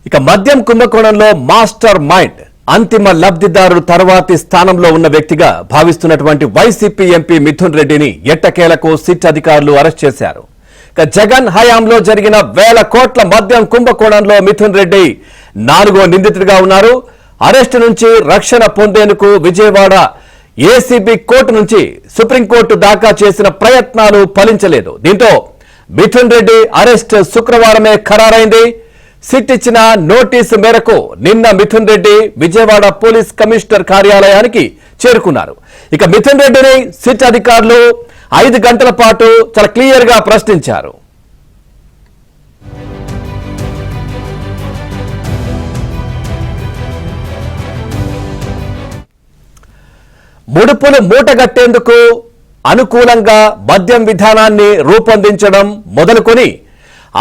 ఇక మద్యం కుంభకోణంలో మాస్టర్ మైండ్ అంతిమ లబ్ధిదారు తర్వాతి స్థానంలో ఉన్న వ్యక్తిగా భావిస్తున్నటువంటి వైసీపీ ఎంపీ మిథున్ రెడ్డిని ఎట్టకేలకు సిట్ అధికారులు అరెస్ట్ చేశారు. ఇక జగన్ హయాంలో జరిగిన వేల కోట్ల మద్యం కుంభకోణంలో మిథున్ రెడ్డి 4వ నిందితుడిగా ఉన్నారు. అరెస్టు నుంచి రక్షణ పొందేందుకు విజయవాడ ఏసీబీ కోర్టు నుంచి సుప్రీంకోర్టు దాకా చేసిన ప్రయత్నాలు ఫలించలేదు. దీంతో మిథున్ రెడ్డి అరెస్ట్ శుక్రవారమే ఖరారైంది. సిట్ ఇచ్చిన నోటీసు మేరకు నిన్న మిథున్ రెడ్డి విజయవాడ పోలీస్ కమిషనర్ కార్యాలయానికి చేరుకున్నారు. ఇక మిథున్ రెడ్డిని సిట్ అధికారులు 5 గంటల పాటు చాలా క్లియర్ గా ప్రశ్నించారు. ముడుపులు మూటగట్టేందుకు అనుకూలంగా మద్యం విధానాన్ని రూపొందించడం మొదలుకొని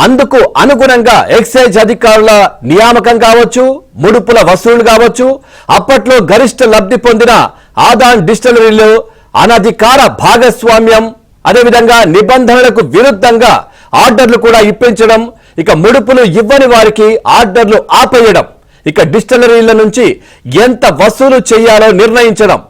అందుకు అనుగుణంగా ఎక్సైజ్ అధికారుల నియామకం కావచ్చు, ముడుపుల వసూలు కావచ్చు, అప్పట్లో గరిష్ట లబ్ధి పొందిన ఆదాన్ డిస్టిలరీలో అనధికార భాగస్వామ్యం, అదేవిధంగా నిబంధనలకు విరుద్ధంగా ఆర్డర్లు కూడా ఇప్పించడం, ఇక ముడుపులు ఇవ్వని వారికి ఆర్డర్లు ఆపేయడం, ఇక డిస్టిలరీల నుంచి ఎంత వసూలు చేయాలో నిర్ణయించడం,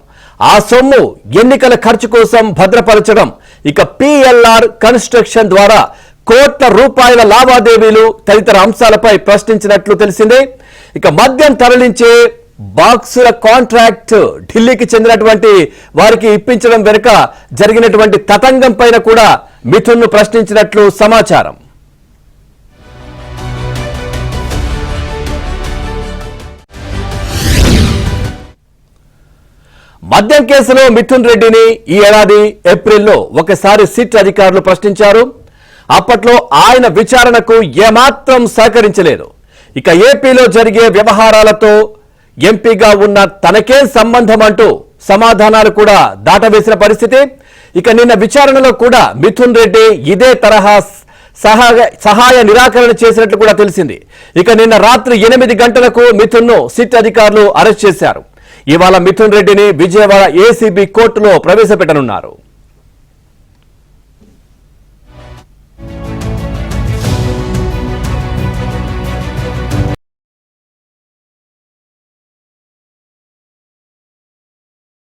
ఆ సొమ్ము ఎన్నికల ఖర్చు కోసం భద్రపరచడం, ఇక పిఎల్ఆర్ కన్స్ట్రక్షన్ ద్వారా కోట్ల రూపాయల లావాదేవీలు తదితర అంశాలపై ప్రశ్నించినట్లు తెలిసిందే. ఇక మద్యం తరలించే బాక్సుల కాంట్రాక్ట్ ఢిల్లీకి చెందినటువంటి వారికి ఇప్పించడం వెనుక జరిగినటువంటి తతంగం పైన కూడా మిథున్ను ప్రశ్నించినట్లు సమాచారం. మద్యం కేసులో మిథున్ రెడ్డిని ఈ ఏడాది ఏప్రిల్లో ఒకసారి సిట్ అధికారులు ప్రశ్నించారు. అప్పట్లో ఆయన విచారణకు ఏమాత్రం సహకరించలేదు. ఇక ఏపీలో జరిగే వ్యవహారాలతో ఎంపీగా ఉన్న తనకేం సంబంధం అంటూ సమాధానాలు కూడా దాటవేసిన పరిస్థితి. ఇక నిన్న విచారణలో కూడా మిథున్ రెడ్డి ఇదే తరహా సహాయ నిరాకరణ చేసినట్లు కూడా తెలిసింది. ఇక నిన్న రాత్రి 8 గంటలకు మిథున్ను సిట్ అధికారులు అరెస్ట్ చేశారు. ఇవాళ మిథున్ రెడ్డిని విజయవాడ ఏసీబీ కోర్టులో ప్రవేశపెట్టనున్నారు.